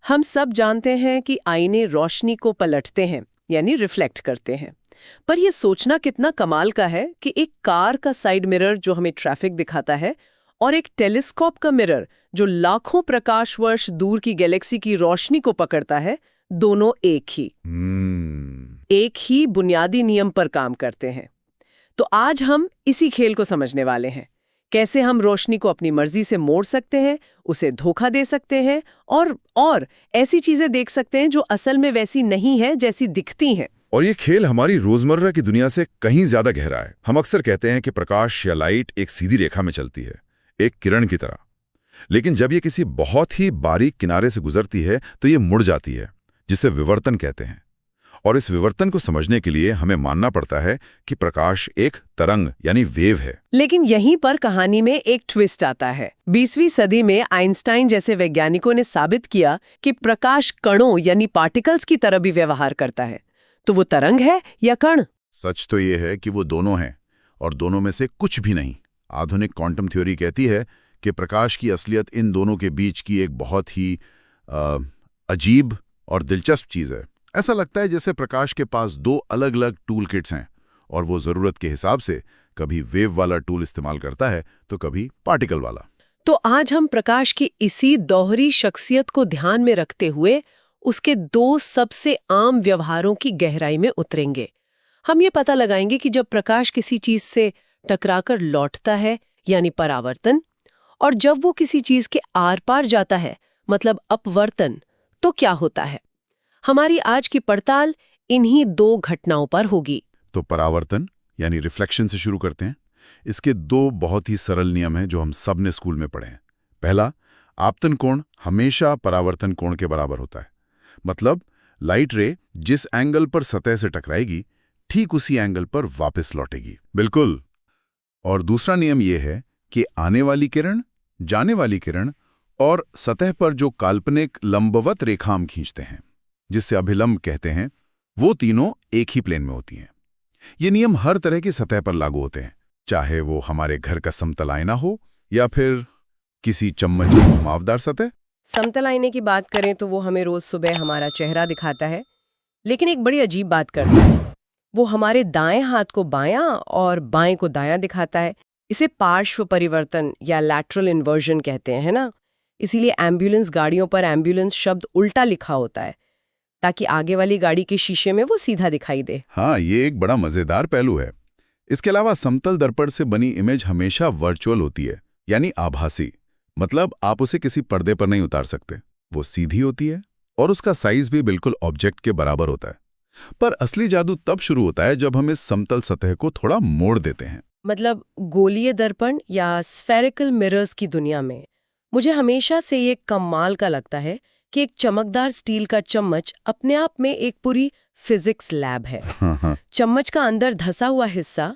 हम सब जानते हैं कि आईने रोशनी को पलटते हैं, यानी रिफ्लेक्ट करते हैं। पर यह सोचना कितना कमाल का है कि एक कार का साइड मिरर जो हमें ट्रैफिक दिखाता है और एक टेलीस्कोप का मिरर जो लाखों प्रकाश वर्ष दूर की गैलेक्सी की रोशनी को पकड़ता है, दोनों एक ही बुनियादी नियम पर काम करते हैं। तो आज हम इसी खेल को समझने वाले हैं। कैसे हम रोशनी को अपनी मर्जी से मोड़ सकते हैं, उसे धोखा दे सकते हैं और ऐसी चीजें देख सकते हैं जो असल में वैसी नहीं है जैसी दिखती हैं। और ये खेल हमारी रोजमर्रा की दुनिया से कहीं ज्यादा गहरा है। हम अक्सर कहते हैं कि प्रकाश या लाइट एक सीधी रेखा में चलती है, एक किरण की तरह। लेकिन जब ये किसी बहुत ही बारीक किनारे से गुजरती है तो ये मुड़ जाती है, जिसे विवर्तन कहते हैं। और इस विवर्तन को समझने के लिए हमें मानना पड़ता है कि प्रकाश एक तरंग यानी वेव है। लेकिन यहीं पर कहानी में एक ट्विस्ट आता है। 20वीं सदी में आइंस्टाइन जैसे वैज्ञानिकों ने साबित किया कि प्रकाश कणों यानी पार्टिकल्स की तरह भी व्यवहार करता है। तो वो तरंग है या कण? सच तो ये है कि वो दोनों हैं, और दोनों में से कुछ भी नहीं। आधुनिक क्वांटम थ्योरी कहती है कि प्रकाश की असलियत इन दोनों के बीच की एक बहुत ही अजीब और दिलचस्प चीज है। ऐसा लगता है जैसे प्रकाश के पास दो अलग अलग टूल किट्स हैं, और वो जरूरत के हिसाब से कभी वेव वाला टूल इस्तेमाल करता है तो कभी पार्टिकल वाला। तो आज हम प्रकाश की इसी दोहरी शख्सियत को ध्यान में रखते हुए उसके दो सबसे आम व्यवहारों की गहराई में उतरेंगे। हम ये पता लगाएंगे कि जब प्रकाश किसी चीज से टकराकर लौटता है यानी परावर्तन, और जब वो किसी चीज के आर पार जाता है मतलब अपवर्तन, तो क्या होता है। हमारी आज की पड़ताल इन्हीं दो घटनाओं पर होगी। तो परावर्तन यानी रिफ्लेक्शन से शुरू करते हैं। इसके दो बहुत ही सरल नियम हैं जो हम सब ने स्कूल में पढ़े हैं। पहला, आपतन कोण हमेशा परावर्तन कोण के बराबर होता है। मतलब लाइट रे जिस एंगल पर सतह से टकराएगी, ठीक उसी एंगल पर वापस लौटेगी। बिल्कुल। और दूसरा नियम यह है कि आने वाली किरण, जाने वाली किरण और सतह पर जो काल्पनिक लंबवत रेखा हम खींचते हैं, जिससे अभिलंब कहते हैं, वो तीनों एक ही प्लेन में होती हैं। ये नियम हर तरह की सतह पर लागू होते हैं, चाहे वो हमारे घर का समतल आईना हो या फिर किसी चम्मच की घुमावदार सतह। समतल आईने की बात करें तो वो हमें रोज सुबह हमारा चेहरा दिखाता है, लेकिन एक बड़ी अजीब बात करता है। वो हमारे दाएं हाथ को बायां और बाएं को दायां दिखाता है। इसे पार्श्व परिवर्तन या लैटरल इन्वर्जन कहते हैं, है ना। इसीलिए एम्बुलेंस गाड़ियों पर एम्बुलेंस शब्द उल्टा लिखा होता है, ताकि आगे वाली गाड़ी के शीशे में वो सीधा दिखाई दे। हाँ, ये एक बड़ा मजेदार पहलू है। इसके अलावा समतल दर्पण से बनी इमेज हमेशा वर्चुअल होती है, यानी आभासी। मतलब आप उसे किसी पर्दे पर नहीं उतार सकते। वो सीधी होती है और उसका साइज भी बिल्कुल ऑब्जेक्ट के बराबर होता है। पर असली जादू तब शुरू होता है जब हम इस समतल सतह को थोड़ा मोड़ देते हैं। मतलब गोलीय दर्पण या स्फेरिकल मिरर्स की दुनिया में मुझे हमेशा से ये कमाल का लगता है कि एक चमकदार स्टील का चम्मच अपने आप में एक पूरी फिजिक्स लैब है। हाँ। चम्मच का अंदर धसा हुआ हिस्सा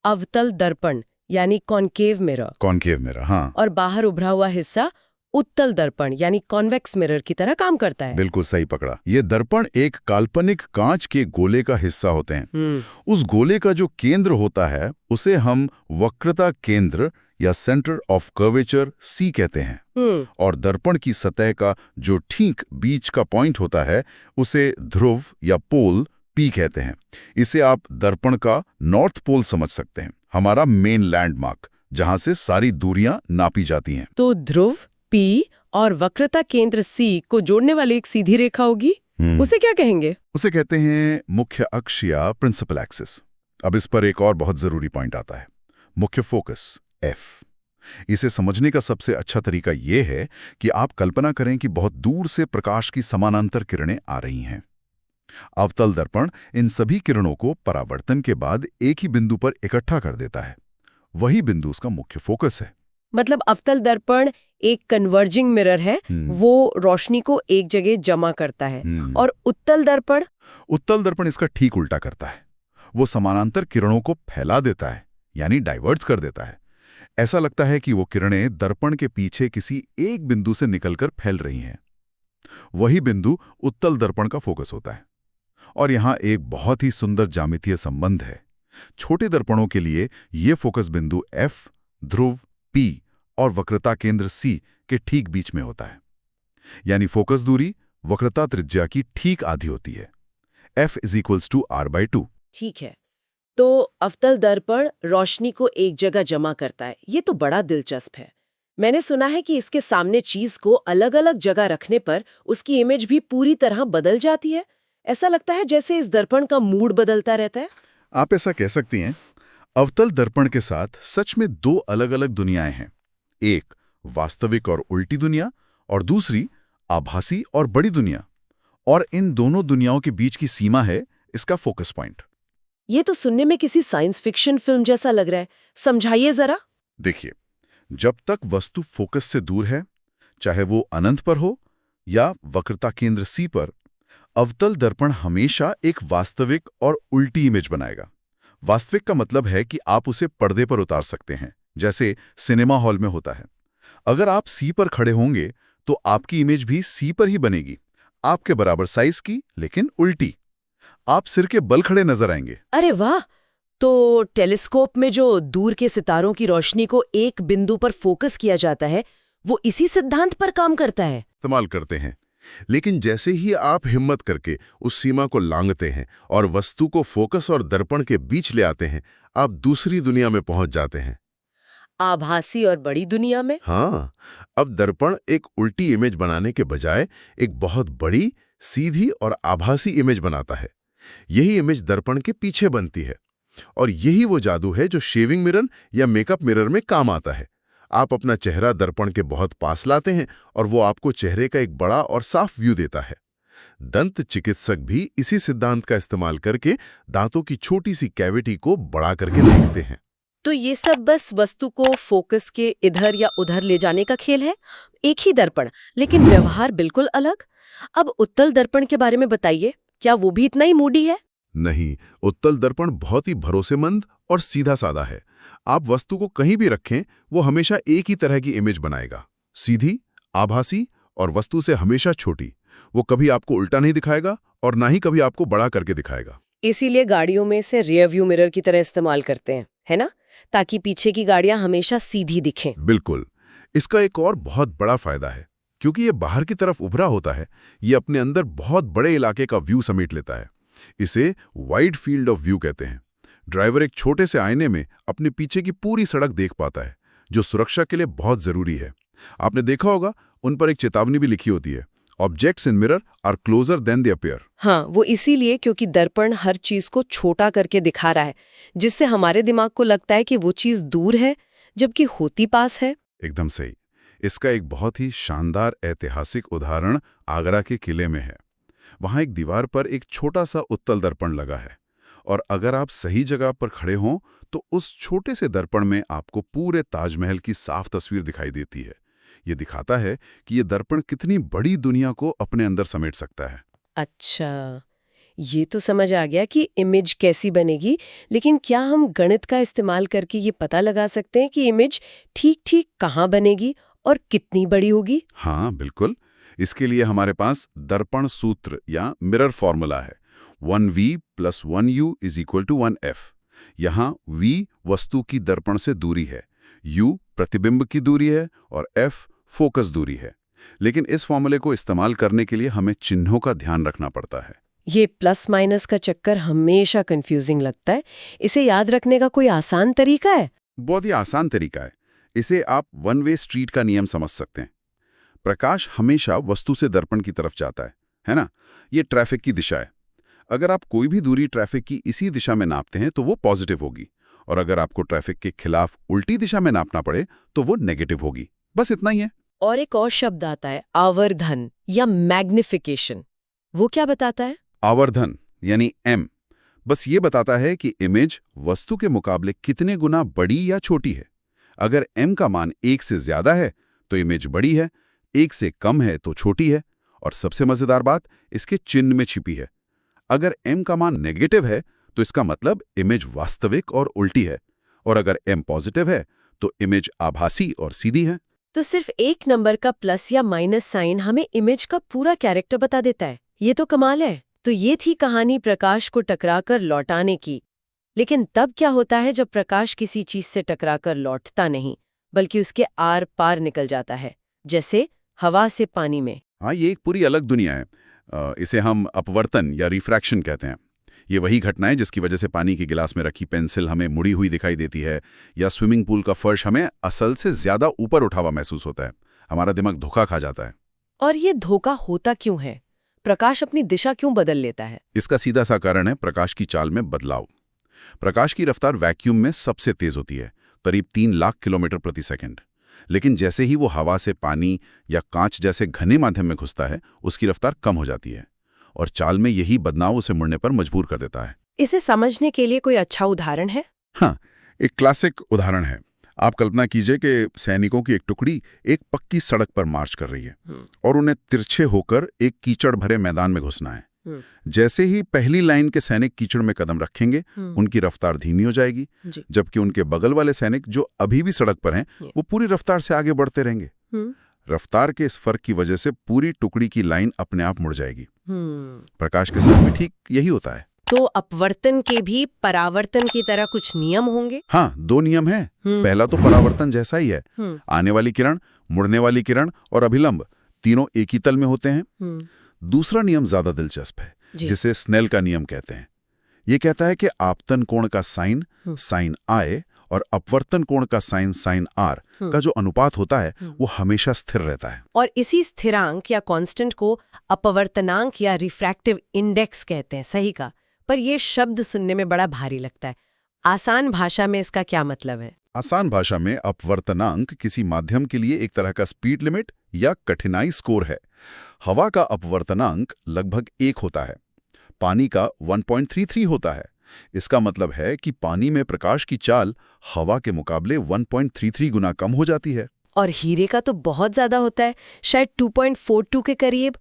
अवतल दर्पण यानी कॉनकेव मिरर, हाँ। और बाहर उभरा हुआ हिस्सा उत्तल दर्पण यानी कॉन्वेक्स मिरर की तरह काम करता है। बिल्कुल सही पकड़ा। ये दर्पण एक काल्पनिक कांच के गोले का हिस्सा होते हैं। उस गोले का जो केंद्र होता है उसे हम वक्रता केंद्र या सेंटर ऑफ कर्वेचर सी कहते हैं, और दर्पण की सतह का जो ठीक बीच का पॉइंट होता है उसे ध्रुव या पोल पी कहते हैं। इसे आप दर्पण का नॉर्थ पोल समझ सकते हैं, हमारा मेन लैंडमार्क, जहां से सारी दूरियां नापी जाती हैं। तो ध्रुव पी और वक्रता केंद्र सी को जोड़ने वाली एक सीधी रेखा होगी, उसे क्या कहेंगे? उसे कहते हैं मुख्य अक्ष या प्रिंसिपल एक्सिस। अब इस पर एक और बहुत जरूरी पॉइंट आता है, मुख्य फोकस एफ। इसे समझने का सबसे अच्छा तरीका यह है कि आप कल्पना करें कि बहुत दूर से प्रकाश की समानांतर किरणें आ रही हैं। अवतल दर्पण इन सभी किरणों को परावर्तन के बाद एक ही बिंदु पर इकट्ठा कर देता है। वही बिंदु उसका मुख्य फोकस है। मतलब अवतल दर्पण एक कन्वर्जिंग मिरर है, वो रोशनी को एक जगह जमा करता है। और उत्तल दर्पण इसका ठीक उल्टा करता है। वो समानांतर किरणों को फैला देता है, यानी डाइवर्ट्स कर देता है। ऐसा लगता है कि वो किरणें दर्पण के पीछे किसी एक बिंदु से निकलकर फैल रही हैं। वही बिंदु उत्तल दर्पण का फोकस होता है। और यहां एक बहुत ही सुंदर ज्यामितीय संबंध है। छोटे दर्पणों के लिए ये फोकस बिंदु एफ, ध्रुव पी और वक्रता केंद्र सी के ठीक बीच में होता है। यानी फोकस दूरी वक्रता त्रिज्या की ठीक आधी होती है। F = R/2। ठीक है। तो अवतल दर्पण रोशनी को एक जगह जमा करता है, ये तो बड़ा दिलचस्प है। मैंने सुना है कि इसके सामने चीज को अलग-अलग जगह रखने पर उसकी इमेज भी पूरी तरह बदल जाती है। ऐसा लगता है जैसे इस दर्पण का मूड बदलता रहता है। आप ऐसा कह सकती हैं। अवतल दर्पण के साथ सच में दो अलग-अलग दुनियाएं हैं। एक वास्तविक और उल्टी दुनिया, और दूसरी आभासी और बड़ी दुनिया। और इन दोनों दुनियाओं के बीच की सीमा है इसका फोकस पॉइंट। ये तो सुनने में किसी साइंस फिक्शन फिल्म जैसा लग रहा है। समझाइए जरा। देखिए, जब तक वस्तु फोकस से दूर है, चाहे वो अनंत पर हो या वक्रता केंद्र C पर, अवतल दर्पण हमेशा एक वास्तविक और उल्टी इमेज बनाएगा। वास्तविक का मतलब है कि आप उसे पर्दे पर उतार सकते हैं, जैसे सिनेमा हॉल में होता है। अगर आप C पर खड़े होंगे तो आपकी इमेज भी C पर ही बनेगी, आपके बराबर साइज की, लेकिन उल्टी। आप सिर के बल खड़े नजर आएंगे। अरे वाह! तो टेलीस्कोप में जो दूर के सितारों की रोशनी को एक बिंदु पर फोकस किया जाता है, वो इसी सिद्धांत पर काम करता है। इस्तेमाल करते हैं। लेकिन जैसे ही आप हिम्मत करके उस सीमा को लांघते हैं और वस्तु को फोकस और दर्पण के बीच ले आते हैं, आप दूसरी दुनिया में पहुंच जाते हैं। आभासी और बड़ी दुनिया में? हाँ, अब दर्पण एक उल्टी इमेज बनाने के बजाय एक बहुत बड़ी, सीधी और आभासी इमेज बनाता है। यही इमेज दर्पण के पीछे बनती है। और यही वो जादू है जो शेविंग मिरर या मेकअप मिरर में काम आता है। आप अपना चेहरा दर्पण के बहुत पास लाते हैं और वो आपको चेहरे का एक बड़ा और साफ व्यू देता है। दंत चिकित्सक भी इसी सिद्धांत का इस्तेमाल करके दांतों की छोटी सी कैविटी को बड़ा करके देखते हैं। तो ये सब बस वस्तु को फोकस के इधर या उधर ले जाने का खेल है। एक ही दर्पण, लेकिन व्यवहार बिल्कुल अलग। अब उत्तल दर्पण के बारे में बताइए, क्या वो भी इतना ही मूडी है? नहीं, उत्तल दर्पण बहुत ही भरोसेमंद और सीधा साधा है। आप वस्तु को कहीं भी रखें, वो हमेशा एक ही तरह की इमेज बनाएगा। सीधी, आभासी और वस्तु से हमेशा छोटी। वो कभी आपको उल्टा नहीं दिखाएगा और ना ही कभी आपको बड़ा करके दिखाएगा। इसीलिए गाड़ियों में इसे रियर व्यू मिरर की तरह इस्तेमाल करते हैं, है ना? ताकि पीछे की गाड़ियां हमेशा सीधी दिखें। बिल्कुल। इसका एक और बहुत बड़ा फायदा है, क्योंकि ये बाहर की तरफ उभरा होता है, ये अपने अंदर बहुत बड़े इलाके का व्यू समेट लेता है। इसे वाइड फील्ड ऑफ व्यू कहते हैं। ड्राइवर एक छोटे से आईने में अपने पीछे की पूरी सड़क देख पाता है, जो सुरक्षा के लिए बहुत जरूरी है। आपने देखा होगा, उन पर एक चेतावनी भी लिखी होती है, objects in mirror are closer than they appear. हाँ, वो इसीलिए क्योंकि दर्पण हर चीज को छोटा करके दिखा रहा है, जिससे हमारे दिमाग को लगता है कि वो चीज दूर है, जबकि होती पास है। एकदम सही। इसका एक बहुत ही शानदार ऐतिहासिक उदाहरण आगरा के किले में है। वहां एक दीवार पर एक छोटा सा उत्तल दर्पण लगा है, और अगर आप सही जगह पर खड़े हों तो उस छोटे से दर्पण में आपको पूरे ताजमहल की साफ तस्वीर दिखाई देती है। ये दिखाता है कि ये दर्पण कितनी बड़ी दुनिया को अपने अंदर समेट सकता है। अच्छा, ये तो समझ आ गया कि इमेज कैसी बनेगी, लेकिन क्या हम गणित का इस्तेमाल करके ये पता लगा सकते हैं कि इमेज ठीक-ठीक कहाँ बनेगी और कितनी बड़ी होगी? हाँ, बिल्कुल। इसके लिए हमारे पास दर्पण सूत्र या मिरर फॉर्मूला है। 1v + 1u = 1f। यहाँ v वस्तु की दर्पण से दूरी है, u प्रतिबिंब की दूरी है और f फोकस दूरी है। लेकिन इस फॉर्मूले को इस्तेमाल करने के लिए हमें चिन्हों का ध्यान रखना पड़ता है। ये प्लस माइनस का चक्कर हमेशा कंफ्यूजिंग लगता है। इसे याद रखने का कोई आसान तरीका है? बहुत ही आसान तरीका है। इसे आप वन वे स्ट्रीट का नियम समझ सकते हैं। प्रकाश हमेशा वस्तु से दर्पण की तरफ जाता है ना? ये ट्रैफिक की दिशा है। अगर आप कोई भी दूरी ट्रैफिक की इसी दिशा में नापते हैं तो वो पॉजिटिव होगी, और अगर आपको ट्रैफिक के खिलाफ उल्टी दिशा में नापना पड़े तो वो नेगेटिव होगी। बस इतना ही है। और एक और शब्द आता है, आवर्धन या मैग्निफिकेशन। वो क्या बताता है? आवर्धन यानी m बस ये बताता है कि इमेज वस्तु के मुकाबले कितने गुना बड़ी या छोटी है। अगर m का मान 1 से ज्यादा है तो इमेज बड़ी है, 1 से कम है तो छोटी है। और सबसे मजेदार बात इसके चिन्ह में छिपी है। अगर m का मान नेगेटिव है तो इसका मतलब इमेज वास्तविक और उल्टी है, और अगर m पॉजिटिव है तो इमेज आभासी और सीधी है। तो सिर्फ एक नंबर का प्लस या माइनस साइन हमें इमेज का पूरा कैरेक्टर बता देता है। ये तो कमाल है। तो ये थी कहानी प्रकाश को टकराकर लौटाने की। लेकिन तब क्या होता है जब प्रकाश किसी चीज से टकराकर लौटता नहीं, बल्कि उसके आर पार निकल जाता है? जैसे हवा से पानी में। हाँ, ये एक पूरी अलग दुनिया है। इसे हम अपवर्तन या रिफ्रैक्शन कहते हैं। ये वही घटना है जिसकी वजह से पानी के गिलास में रखी पेंसिल हमें मुड़ी हुई दिखाई देती है, या स्विमिंग पूल का फर्श हमें असल से ज्यादा ऊपर उठा हुआ महसूस होता है। हमारा दिमाग धोखा खा जाता है। और ये धोखा होता क्यों है? प्रकाश अपनी दिशा क्यों बदल लेता है? इसका सीधा सा कारण है प्रकाश की चाल में बदलाव। प्रकाश की रफ्तार वैक्यूम में सबसे तेज होती है, करीब 3 लाख किलोमीटर प्रति सेकंड। लेकिन जैसे ही वो हवा से पानी या कांच जैसे घने माध्यम में घुसता है, उसकी रफ्तार कम हो जाती है और चाल में यही बदलाव उसे मुड़ने पर मजबूर कर देता है। इसे समझने के लिए कोई अच्छा उदाहरण है? हाँ, एक क्लासिक उदाहरण है। आप कल्पना कीजिए कि सैनिकों की एक टुकड़ी एक पक्की सड़क पर मार्च कर रही है और उन्हें तिरछे होकर एक कीचड़ भरे मैदान में घुसना है। जैसे ही पहली लाइन के सैनिक कीचड़ में कदम रखेंगे, उनकी रफ्तार धीमी हो जाएगी, जबकि उनके बगल वाले सैनिक जो अभी भी सड़क पर हैं, वो पूरी रफ्तार से आगे बढ़ते रहेंगे। रफ्तार के इस फर्क की वजह से पूरी टुकड़ी की लाइन अपने आप मुड़ जाएगी। प्रकाश के साथ भी ठीक यही होता है। तो अपवर्तन के भी परावर्तन की तरह कुछ नियम होंगे? हाँ, 2 नियम हैं। पहला तो परावर्तन जैसा ही है। आने वाली किरण, मुड़ने वाली किरण और अभिलंब तीनों एक ही तल में होते हैं। दूसरा नियम ज्यादा दिलचस्प है, जिसे स्नेल का नियम कहते हैं। ये कहता है कि आपतन कोण का साइन साइन आई और अपवर्तन कोण का साइन साइन आर का जो अनुपात होता है वो हमेशा स्थिर रहता है। और इसी स्थिरांक या कांस्टेंट को अपवर्तनांक या रिफ्रैक्टिव इंडेक्स कहते हैं। सही का, पर यह शब्द सुनने में बड़ा भारी लगता है। आसान भाषा में इसका क्या मतलब है? आसान भाषा में अपवर्तनांक किसी माध्यम के लिए एक तरह का स्पीड लिमिट या कठिनाई स्कोर है। हवा का अपवर्तनांक लगभग 1 होता है, पानी का 1.33 होता है। इसका मतलब है कि पानी में प्रकाश की चाल हवा के मुकाबले 1.33 गुना कम हो जाती है। और हीरे का तो बहुत ज्यादा होता है, शायद 2.42 के करीब।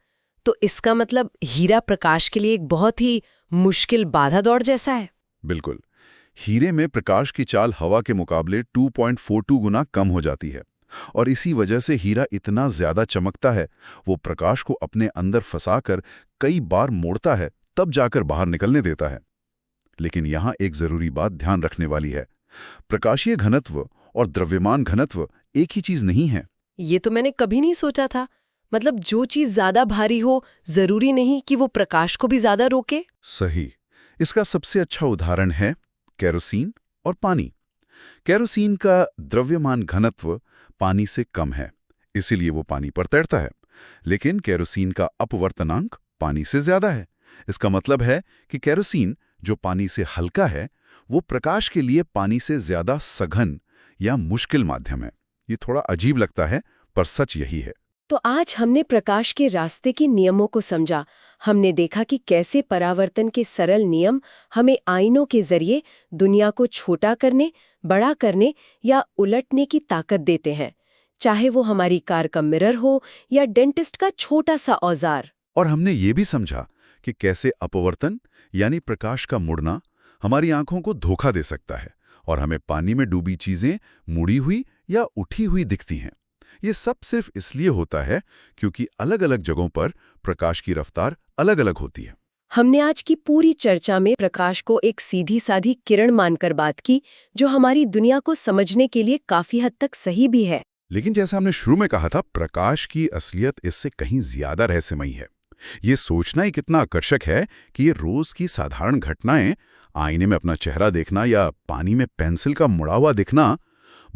तो इसका मतलब हीरा प्रकाश के लिए एक बहुत ही मुश्किल बाधा दौड़ जैसा है। बिल्कुल, हीरे में प्रकाश की चाल हवा के मुकाबले 2.42 गुना कम हो जाती है और इसी वजह से हीरा इतना ज्यादा चमकता है। वो प्रकाश को अपने अंदर फंसाकर कई बार मोड़ता है, तब जाकर बाहर निकलने देता है। लेकिन यहां एक जरूरी बात ध्यान रखने वाली है। प्रकाशीय घनत्व और द्रव्यमान घनत्व एक ही चीज नहीं है। ये तो मैंने कभी नहीं सोचा था। मतलब जो चीज ज्यादा भारी हो, जरूरी नहीं कि वो प्रकाश को भी ज्यादा रोके। सही। इसका सबसे अच्छा उदाहरण है केरोसिन और पानी। केरोसिन का द्रव्यमान घनत्व पानी से कम है, इसीलिए वो पानी पर तैरता है। लेकिन केरोसिन का अपवर्तनांक पानी से ज्यादा है। इसका मतलब है कि केरोसिन, जो पानी से हल्का है, वो प्रकाश के लिए पानी से ज्यादा सघन या मुश्किल माध्यम है। ये थोड़ा अजीब लगता है, पर सच यही है। तो आज हमने प्रकाश के रास्ते के नियमों को समझा। हमने देखा कि कैसे परावर्तन के सरल नियम हमें आईनों के जरिए दुनिया को छोटा करने, बड़ा करने या उलटने की ताकत देते हैं, चाहे वो हमारी कार का मिरर हो या डेंटिस्ट का छोटा सा औजार। और हमने ये भी समझा कि कैसे अपवर्तन यानी प्रकाश का मुड़ना हमारी आंखों को धोखा दे सकता है और हमें पानी में डूबी चीजें मुड़ी हुई या उठी हुई दिखती हैं। ये सब सिर्फ इसलिए होता है क्योंकि अलग अलग जगहों पर प्रकाश की रफ्तार अलग अलग होती है। हमने आज की पूरी चर्चा में प्रकाश को एक सीधी साधी किरण मानकर बात की, जो हमारी दुनिया को समझने के लिए काफी हद तक सही भी है। लेकिन जैसा हमने शुरू में कहा था, प्रकाश की असलियत इससे कहीं ज्यादा रहस्यमयी है। ये सोचना ही कितना आकर्षक है कि ये रोज की साधारण घटनाएं, आईने में अपना चेहरा देखना या पानी में पेंसिल का मुड़ा हुआ दिखना,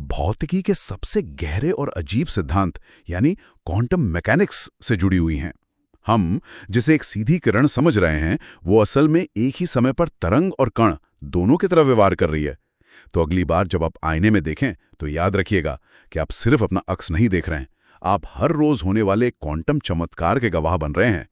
भौतिकी के सबसे गहरे और अजीब सिद्धांत यानी क्वांटम मैकेनिक्स से जुड़ी हुई हैं। हम जिसे एक सीधी किरण समझ रहे हैं, वो असल में एक ही समय पर तरंग और कण दोनों की तरह व्यवहार कर रही है। तो अगली बार जब आप आईने में देखें तो याद रखिएगा कि आप सिर्फ अपना अक्स नहीं देख रहे हैं, आप हर रोज होने वाले क्वांटम चमत्कार के गवाह बन रहे हैं।